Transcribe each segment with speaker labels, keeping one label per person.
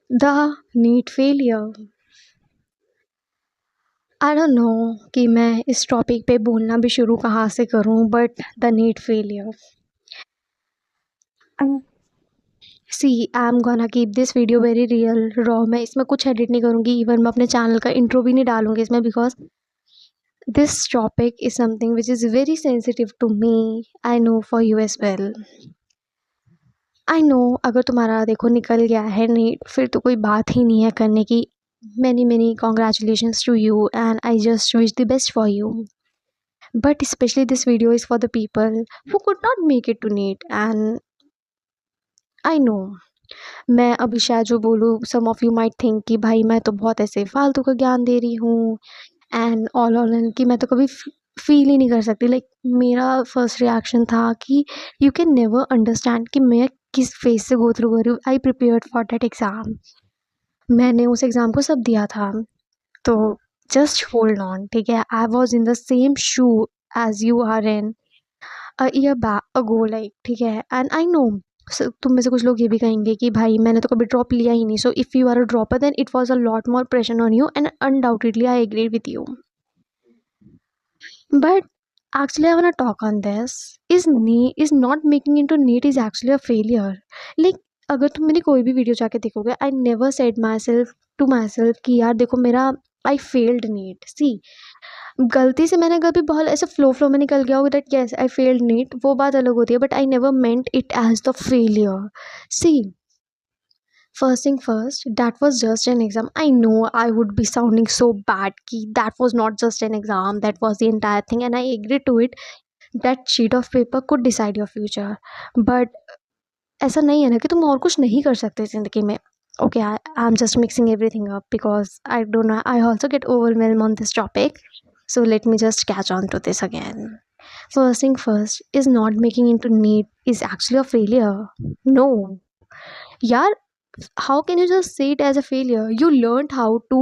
Speaker 1: The NEET failure. I don't no कि मैं इस टॉपिक पे बोलना भी शुरू कहाँ से करूँ, but the NEET failure. See I am gonna keep this video very real raw. मैं इसमें कुछ एडिट नहीं करूँगी, इवन मैं अपने चैनल का इंट्रो भी नहीं डालूँगी इसमें, because this topic is something which is very sensitive to me. I know for you as well. I know अगर तुम्हारा देखो निकल गया है नीट, फिर तो कोई बात ही नहीं है करने की। Many many congratulations to you and I just wish the best for you. But especially this video is for the people who could not make it to NEET, and I know मैं अभी शायद जो बोलूँ some of you might think कि भाई मैं तो बहुत ऐसे फालतू का ज्ञान दे रही हूँ and all and कि मैं तो कभी फील ही नहीं कर सकती। लाइक मेरा फर्स्ट रिएक्शन था कि यू कैन नेवर अंडरस्टैंड कि मैं किस फेज से गो थ्रू कर रही हूँ। आई प्रिपेयर्ड फॉर दैट एग्ज़ाम, मैंने उस एग्ज़ाम को सब दिया था। तो जस्ट होल्ड ऑन, ठीक है। I was in the same shoe as you are in a year back ago, like, ठीक है। एंड आई नो तुम में से कुछ लोग ये भी कहेंगे कि भाई मैंने तो कभी ड्रॉप लिया ही नहीं, so if you are a dropper then it was a lot more pressure on you, and undoubtedly I agree with you. But actually, I wanna talk on this. Is not making into NEET is actually a failure. Like अगर तुम मेरी कोई भी video जाके देखोगे, I never said myself to myself कि यार देखो मेरा I failed NEET. See, गलती से मैंने कभी बहुत ऐसे फ्लो में निकल गया हो that yes I failed NEET, वो बात अलग होती है, but I never meant it as the failure. See, first thing first, that was just an exam. I know I would be sounding so bad ki that was not just an exam, that was the entire thing, and I agree to it. That sheet of paper could decide your future. But ऐसा नहीं है ना कि तुम और कुछ नहीं कर सकते ज़िंदगी में। Okay, I'm just mixing everything up because I don't know. I also get overwhelmed on this topic. So let me just catch on to this again. First thing first, is not making into NEET is actually a failure. No. यार, how can you just say it as a failure? You learned how to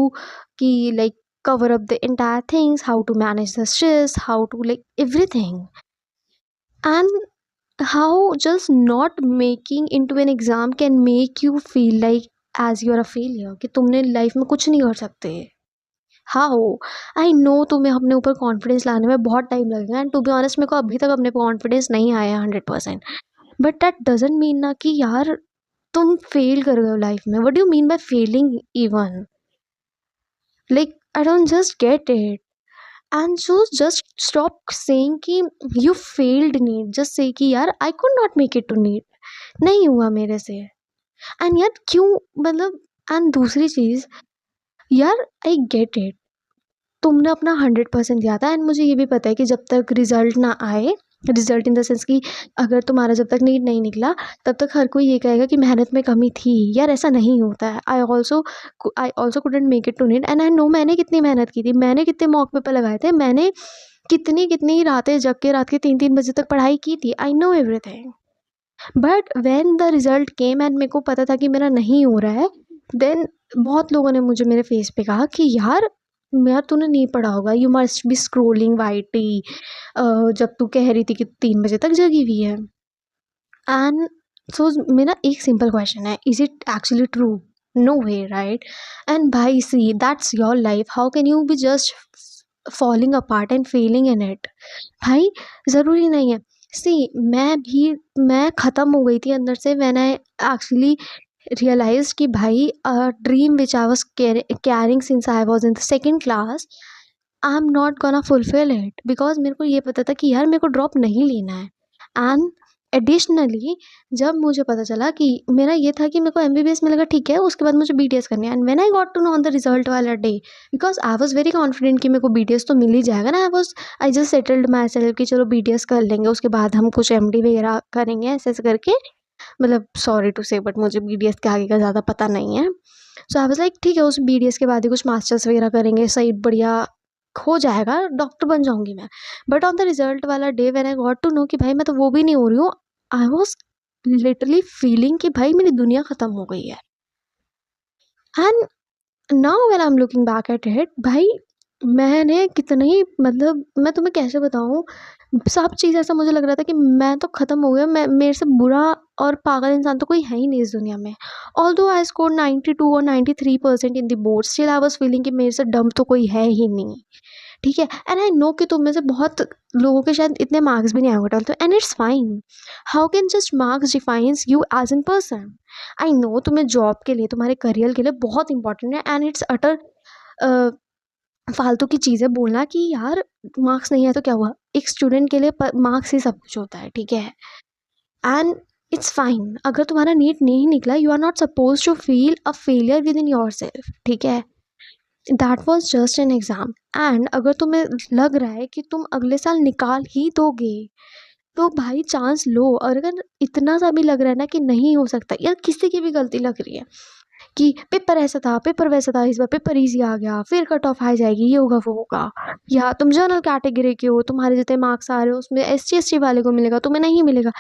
Speaker 1: ki like cover up the entire things, how to manage the stress, how to like everything. And how just not making into an exam can make you feel like as you are a failure कि तुमने life में कुछ नहीं कर सकते। How I know तुम्हें अपने ऊपर कॉन्फिडेंस लाने में बहुत टाइम लगेगा, एंड टू बी ऑनेस्ट मेरे को अभी तक अपने कॉन्फिडेंस नहीं आया 100%। बट दैट डजेंट मीन ना कि यार तुम फेल कर गए हो लाइफ में। What do you mean by failing even? Like I don't just get it. And so just stop saying कि you failed NEET, just say कि यार I could not make it to NEET, नहीं हुआ मेरे से। And यार क्यों, मतलब, एंड दूसरी चीज़, यार आई गेट इट, तुमने अपना 100% दिया था, एंड मुझे ये भी पता है कि जब तक रिजल्ट ना आए, रिजल्ट इन द सेंस कि अगर तुम्हारा जब तक नीट नहीं निकला तब तक हर कोई ये कहेगा कि मेहनत में कमी थी। यार ऐसा नहीं होता है। I also couldn't make it to NEET, and I know मैंने कितनी मेहनत की थी, मैंने कितने मॉक पेपर लगाए थे, मैंने कितनी कितनी रातें जग के रात के 3-3 बजे तक पढ़ाई की थी। I know everything. But when the result came and मेरे को पता था कि मेरा नहीं हो रहा है, देन बहुत लोगों ने मुझे मेरे फेस पे कहा कि यार तूने नहीं पढ़ा होगा, you must be scrolling YT जब तू कह रही थी कि 3 बजे तक जगी हुई है। एंड सो मेरा एक सिंपल क्वेश्चन है, is it actually true? No way, right? And भाई see, that's your life, how can you be just falling apart and failing in it? भाई ज़रूरी नहीं है। सी, मैं ख़त्म हो गई थी अंदर से व्हेन आई एक्चुअली रियलाइज्ड कि भाई dream which I was carrying since I was in the second class, I am not gonna fulfil it, because मेरे को ये पता था कि यार मेरे को ड्रॉप नहीं लेना है। एंड एडिशनली जब मुझे पता चला कि मेरा ये था कि मेरे को एमबीबीएस मिलेगा, ठीक है, उसके बाद मुझे बीटीएस करनी है, and when I got to know on the result वाला day, because I was very confident कि मेरे को बीटीएस तो मिल ही जाएगा ना। I just settled myself कि चलो बीटीएस कर लेंगे, उसके बाद हम कुछ एमडी वगैरह करेंगे, ऐसे ऐसे करके। मतलब सॉरी टू से, बट मुझे बीटीएस के आगे का ज़्यादा पता नहीं है। सो आई वाज लाइक ठीक है, उस बीटीएस के बाद ही कुछ मास्टर्स वगैरह करेंगे, सही बढ़िया हो जाएगा, डॉक्टर बन जाऊंगी मैं। बट ऑन द रिजल्ट वाला day when I got to know कि भाई मैं तो वो भी नहीं हो रही हूँ, आई वॉज लिटरली फीलिंग कि भाई मेरी दुनिया ख़त्म हो गई है। And now when I am looking back at it, भाई मैंने कितनी मतलब मैं तुम्हें कैसे बताऊँ, सब चीज़ ऐसा मुझे लग रहा था कि मैं तो ख़त्म हो गया, मैं मेरे से बुरा और पागल इंसान तो कोई है ही नहीं इस दुनिया में। ऑल्दो आई स्कोर्ड 92 और 93% in the board, still I was feeling कि मेरे से डम तो कोई है ही नहीं, ठीक है? एंड आई नो कि तुम में से बहुत लोगों के शायद इतने मार्क्स भी नहीं आएँगे 12th में, and it's fine. How can just marks defines you as an person? I know तुम्हें जॉब के लिए, तुम्हारे करियर के लिए बहुत इंपॉर्टेंट है, एंड इट्स अटर अ फालतू की चीज़ें बोलना कि यार मार्क्स नहीं है तो क्या हुआ? एक स्टूडेंट के लिए मार्क्स ही सब कुछ होता है, ठीक है? एंड इट्स फाइन, अगर तुम्हारा नीट नहीं निकला, you are not suppose to feel a failure within your सेल्फ, ठीक है? That was just an exam. And अगर तुम्हें लग रहा है कि तुम अगले साल निकाल ही दोगे, तो भाई चांस लो। और अगर इतना सा भी लग रहा है ना कि नहीं हो सकता, या किसी की भी गलती लग रही है कि पेपर ऐसा था, पेपर वैसा था, इस बार पेपर ईज़ी आ गया, फिर कट ऑफ हाई जाएगी, ये होगा, वो होगा। या तुम जनरल कैटेगरी के हो, तुम्हारे जितने मार्क्स आ रहे हो उसमें एससी एसटी वाले को मिलेगा, तुम्हें नहीं मिलेगा।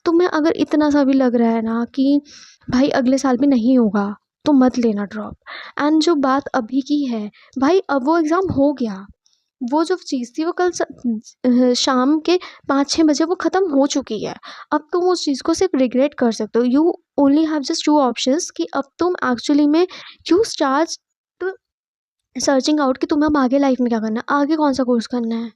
Speaker 1: तुम्हें अगर इतना सा भी लग रहा है ना कि भाई अगले साल भी नहीं होगा, तो मत लेना ड्रॉप। एंड जो बात अभी की है, भाई अब वो एग्ज़ाम हो गया। वो जो चीज़ थी वो कल शाम के 5-6 बजे वो ख़त्म हो चुकी है। अब तुम उस चीज़ को सिर्फ़ रिग्रेट कर सकते हो। You only have just 2 options कि अब तुम एक्चुअली में यू स्टार्ट सर्चिंग आउट कि तुम्हें अब आगे लाइफ़ में क्या करना है, आगे कौन-सा कोर्स करना है।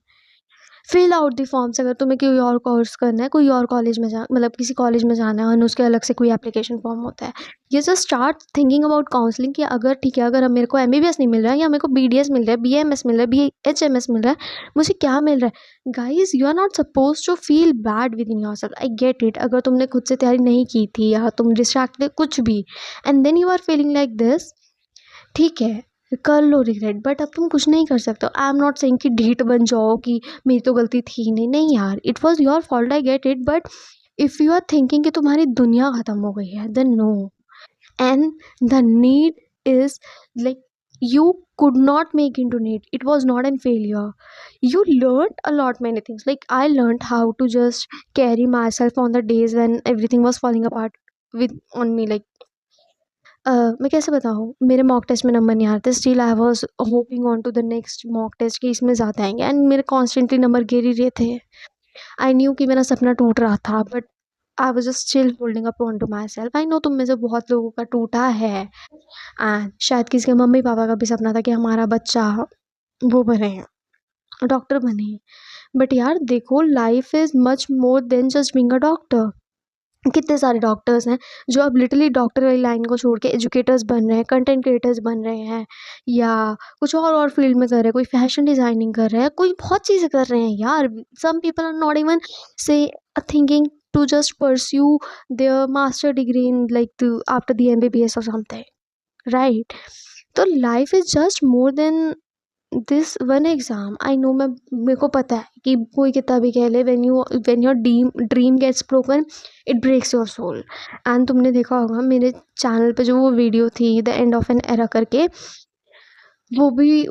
Speaker 1: फिल आउट द फॉर्म्स, अगर तुम्हें कोई और कोर्स करना है, कोई और कॉलेज में जा मतलब किसी कॉलेज में जाना है और उसके अलग से कोई एप्लीकेशन फॉर्म होता है। ये just start thinking about counselling कि अगर ठीक है, अगर अब मेरे को एमबीबीएस नहीं मिल रहा है, या मेरे को बीडीएस मिल रहा है, बीएमएस मिल रहा है, बीएचएमएस मिल रहा है, मुझे क्या मिल रहा है? Guys, you are not supposed to feel bad within yourself. I get it, अगर तुमने खुद से तैयारी नहीं की थी या तुम डिस्ट्रैक्ट थे कुछ भी, and then you are feeling like this, ठीक है, कर लो रिग्रेट, बट अब तुम कुछ नहीं कर सकते हो। आई एम नॉट सेइंग कि ढीठ बन जाओ कि मेरी तो गलती थी ही नहीं। नहीं यार, it was your fault, I get it, but if you are thinking कि तुम्हारी दुनिया ख़त्म हो गई है, then no. And the need is like you could not make into NEET. It was not a failure. You learned a lot many things. Like I learned how to just carry myself on the days when everything was falling apart with on me. Like मैं कैसे बताऊँ, मेरे mock test में number नहीं आ रहे थे, still I was hoping on to the next mock test कि इसमें ज़्यादा आएँगे, एंड मेरे कॉन्स्टेंटली नंबर गिर ही रहे थे। आई न्यू कि मेरा सपना टूट रहा था, but I was just still holding up on to myself. I know तुम में से बहुत लोगों का टूटा है, एंड शायद किसी के मम्मी-पापा का भी सपना था कि हमारा बच्चा वो बने, डॉक्टर बने। बट यार देखो, life is much more than just being a doctor. कितने सारे डॉक्टर्स हैं जो अब लिटरली डॉक्टर वाली लाइन को छोड़ के एजुकेटर्स बन रहे हैं, कंटेंट क्रिएटर्स बन रहे हैं, या कुछ और फील्ड में कर रहे हैं, कोई फैशन डिज़ाइनिंग कर रहा है, कोई बहुत चीज़ें कर रहे हैं यार। Some people are not even see thinking to just pursue their master degree in like after the MBBS और समथिंग, राइट? तो life is just more than this one exam. I know, मैं मेरे को पता है कि कोई कितना भी कह ले, when your dream gets broken, it breaks your soul. And तुमने देखा होगा मेरे चैनल पे जो वो वीडियो थी the end of an era करके, वो भी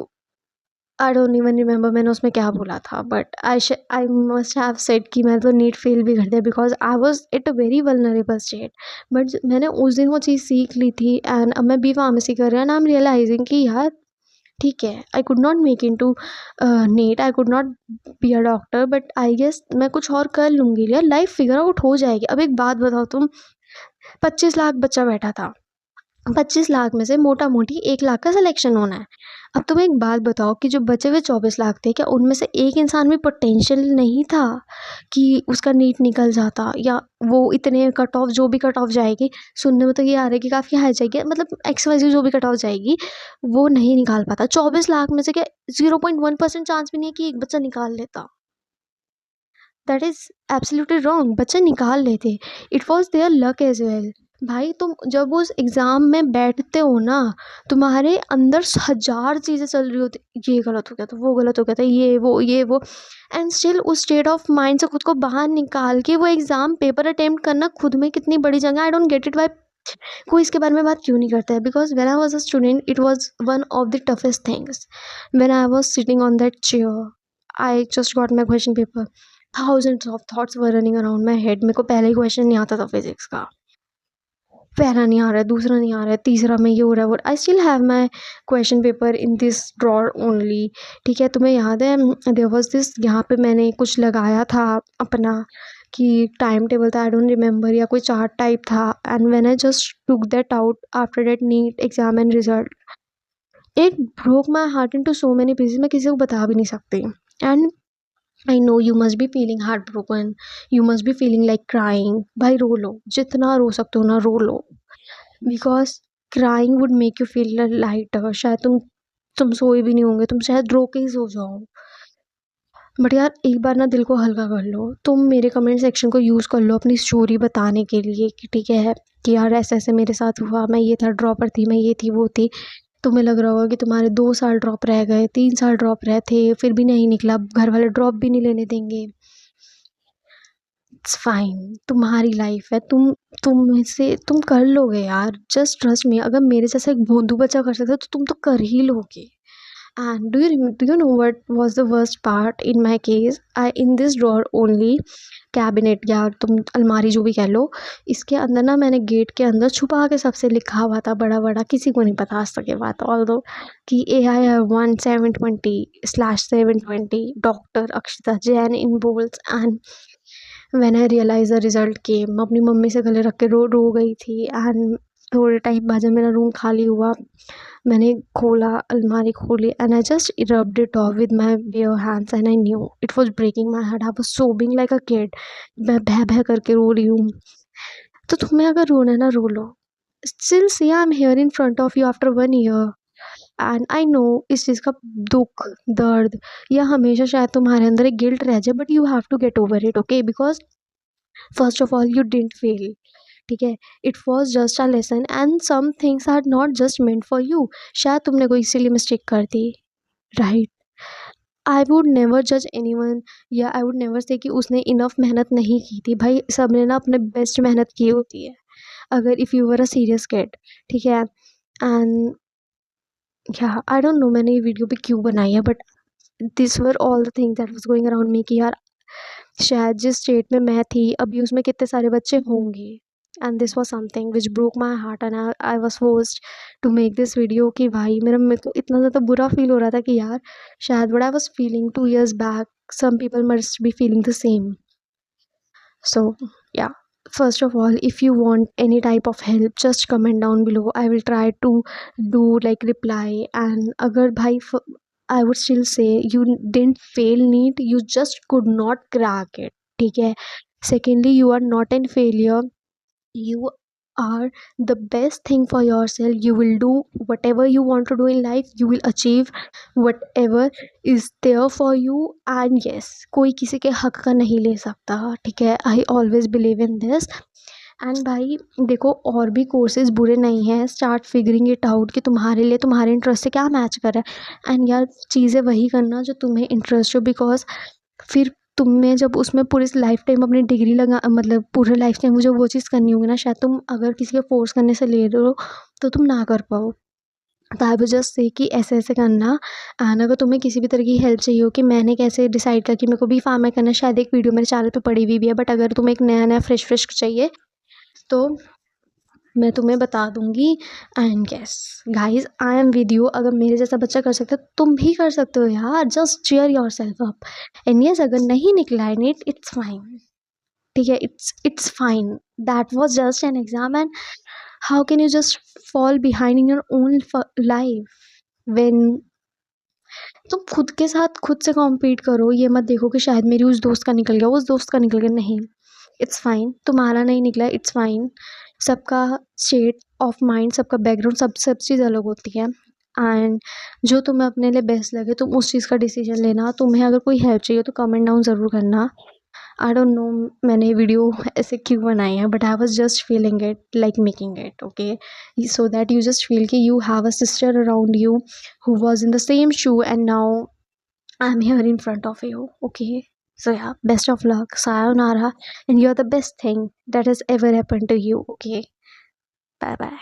Speaker 1: आई डोंट इवन रिमेंबर मैंने उसमें क्या बोला था, but I must have said कि मैं तो नीट फेल भी कर दिया because I was at a very vulnerable state. But मैंने उस दिन वो चीज़ सीख ली थी, एंड अब मैं बी फार्मेसी कर रहा है, एंड आई एम रियलाइजिंग कि यार ठीक है, I could not make into NEET, I could not be a doctor, but I guess मैं कुछ और कर लूँगी यार, लाइफ फिगर आउट हो जाएगी। अब एक बात बताओ तुम, 25 लाख बच्चा बैठा था, 25 लाख में से मोटा मोटी 1 लाख का सिलेक्शन होना है। अब तुम एक बात बताओ कि जो बचे हुए 24 लाख थे, क्या उनमें से एक इंसान भी पोटेंशियल नहीं था कि उसका नीट निकल जाता, या वो इतने कट ऑफ, जो भी कट ऑफ जाएगी, सुनने में तो ये आ रहा है कि काफ़ी हाई जाएगी, मतलब एक्स वाई जो भी कट ऑफ जाएगी वो नहीं निकाल पाता। 24 लाख में से क्या 0.1% चांस भी नहीं है कि एक बच्चा निकाल लेता? That is absolutely wrong. बच्चे निकाल लेते, it was their luck as well. भाई तुम जब उस एग्ज़ाम में बैठते हो ना, तुम्हारे अंदर हजार चीज़ें चल रही होती, ये गलत हो गया था, वो गलत हो गया था, ये वो, एंड स्टिल उस स्टेट ऑफ माइंड से खुद को बाहर निकाल के वो एग्ज़ाम पेपर अटेम्प्ट करना खुद में कितनी बड़ी जगह। I don't get it, why कोई इसके बारे में बात क्यों नहीं करता है? Because when I was a student, it was one of the toughest things. When I was sitting on that chair, I just got my question paper, thousands of thoughts were running around my head. मेरे को पहले ही question नहीं आता था physics का, पहला नहीं आ रहा है, दूसरा नहीं आ रहा है, तीसरा में ये हो रहा है, वो I still have my question paper in this drawer only. ठीक है, तुम्हें याद है देयर वॉज दिस, यहाँ पे मैंने कुछ लगाया था अपना कि टाइम टेबल था, आई डोंट रिमेम्बर, या कोई चार्ट टाइप था, and when I just took that out after that NEET exam and result, it broke my heart into so many pieces, मैं किसी को बता भी नहीं सकती। And I know you must be feeling heart broken, you must be feeling like crying, भाई रो लो, जितना रो सकते हो ना रो लो, because crying would make you feel lighter. शायद तुम सोए भी नहीं होंगे, तुम शायद रो के ही सो जाओ, बट यार एक बार ना दिल को हल्का कर लो, तुम मेरे कमेंट सेक्शन को यूज़ कर लो अपनी स्टोरी बताने के लिए कि ठीक है कि यार ऐसे ऐसे मेरे साथ हुआ, मैं ये था, ड्रॉपर थी, मैं ये थी वो थी। तुम्हें लग रहा होगा कि तुम्हारे 2 साल ड्रॉप रह गए, 3 साल ड्रॉप रहे थे, फिर भी नहीं निकला, घर वाले ड्रॉप भी नहीं लेने देंगे। इट्स फाइन, तुम्हारी लाइफ है, तुम से तुम कर लोगे यार, जस्ट ट्रस्ट मी, अगर मेरे जैसा एक भोंदू बच्चा कर सकता है तो तुम तो कर ही लोगे। And do you know what was the worst part in my case? I in this drawer only, cabinet या तुम अलमारी जो भी कह लो, इसके अंदर ना मैंने गेट के अंदर छुपा के सबसे लिखा हुआ था बड़ा बड़ा, किसी को नहीं पता आज तक ये बात, ऑल दो कि AI1720/720 doctor Akshata Jain in bolds. And when I realise the result came, अपनी मम्मी से गले रख के रो गई थी। एंड थोड़े टाइम बाद जब मेरा रूम खाली हुआ, मैंने खोला, अलमारी खोली, and I just rubbed it off with my bare hands and I knew it was breaking my heart. I was sobbing like a kid. मैं बह बह करके रो रही हूँ। तो तुम्हें अगर रोना है ना रो लो। Still see I'm here in front of you after 1 year and I know इस चीज़ का दुख, दर्द या हमेशा शायद तुम्हारे अंदर एक गिल्ट रह जाए, but you have to get over it, okay? Because first of all you didn't fail, ठीक है? It was just a lesson and some things are not just meant for you. शायद तुमने कोई इसीलिए मिस्टेक कर दी, राइट? आई वुड नेवर जज anyone, या आई वुड नेवर से कि उसने इनफ मेहनत नहीं की थी। भाई सब ने ना अपने बेस्ट मेहनत की होती है, अगर if you were a serious kid, ठीक है? एंड या आई डोंट नो मैंने ये वीडियो भी क्यों बनाई है, but this were all the things that was going around me कि यार शायद जिस स्टेट में मैं थी अभी उसमें कितने सारे बच्चे होंगे। And this was something which broke my heart and I was forced to make this video कि भाई मेरे को इतना ज़्यादा बुरा फील हो रहा था कि यार शायद what I was feeling 2 years back, some people must be feeling the same. So yeah, first of all, if you want any type of help, just comment down below. I will try to do like reply. And agar bhai, I would still say you didn't fail NEET, you just could not crack it. ठीक है? Secondly, you are not in failure. You are the best thing for yourself. You will do whatever you want to do in life. You will achieve whatever is there for you. And yes, कोई किसी के हक का नहीं ले सकता, ठीक है? I always believe in this. And भाई देखो, और भी कोर्सेज बुरे नहीं हैं, स्टार्ट फिगरिंग इट आउट कि तुम्हारे लिए तुम्हारे इंटरेस्ट से क्या मैच कर रहा है, एंड यार चीज़ें वही करना जो तुम्हें इंटरेस्ट हो, बिकॉज फिर तुम्हें जब उसमें पूरी लाइफ टाइम अपनी डिग्री लगा, मतलब पूरे लाइफ टाइम मुझे वो चीज़ करनी होगी ना, शायद तुम अगर किसी के फोर्स करने से ले रहे हो तो तुम ना कर पाओ। तो आई वुड जस्ट से कि ऐसे ऐसे करना। एंड अगर तुम्हें किसी भी तरह की हेल्प चाहिए हो कि मैंने कैसे डिसाइड किया कि मेरे को भी फार्मा करना है, शायद एक वीडियो मेरे चैनल पे पड़ी हुई भी है, बट अगर तुम्हें एक नया नया फ्रेश चाहिए तो मैं तुम्हें बता दूंगी। And yes guys, I am with you, अगर मेरे जैसा बच्चा कर सकता है तुम भी कर सकते हो यार, just cheer yourself up. And yes, अगर नहीं निकला है नीट, इट्स फाइन, ठीक है? It's fine, that was just an exam. And how can you just fall behind in your own life when तुम खुद के साथ खुद से कॉम्पीट करो? ये मत देखो कि शायद मेरी उस दोस्त का निकल गया, उस दोस्त का निकल गया, नहीं, इट्स फाइन, तुम्हारा नहीं निकला, इट्स फाइन। सबका स्टेट ऑफ माइंड, सबका बैकग्राउंड, सब चीज़ अलग होती है। एंड जो तुम्हें अपने लिए बेस्ट लगे तुम उस चीज़ का डिसीजन लेना। तुम्हें अगर कोई हेल्प चाहिए तो कमेंट डाउन ज़रूर करना। आई डोंट नो मैंने वीडियो ऐसे क्यों बनाई है, but I was just feeling it like making it, okay? So that you just feel कि you have a sister around you who was in the same shoe, and now I'm here in front of you, okay? So yeah, best of luck, sayonara, and you're the best thing that has ever happened to you, okay? Bye bye.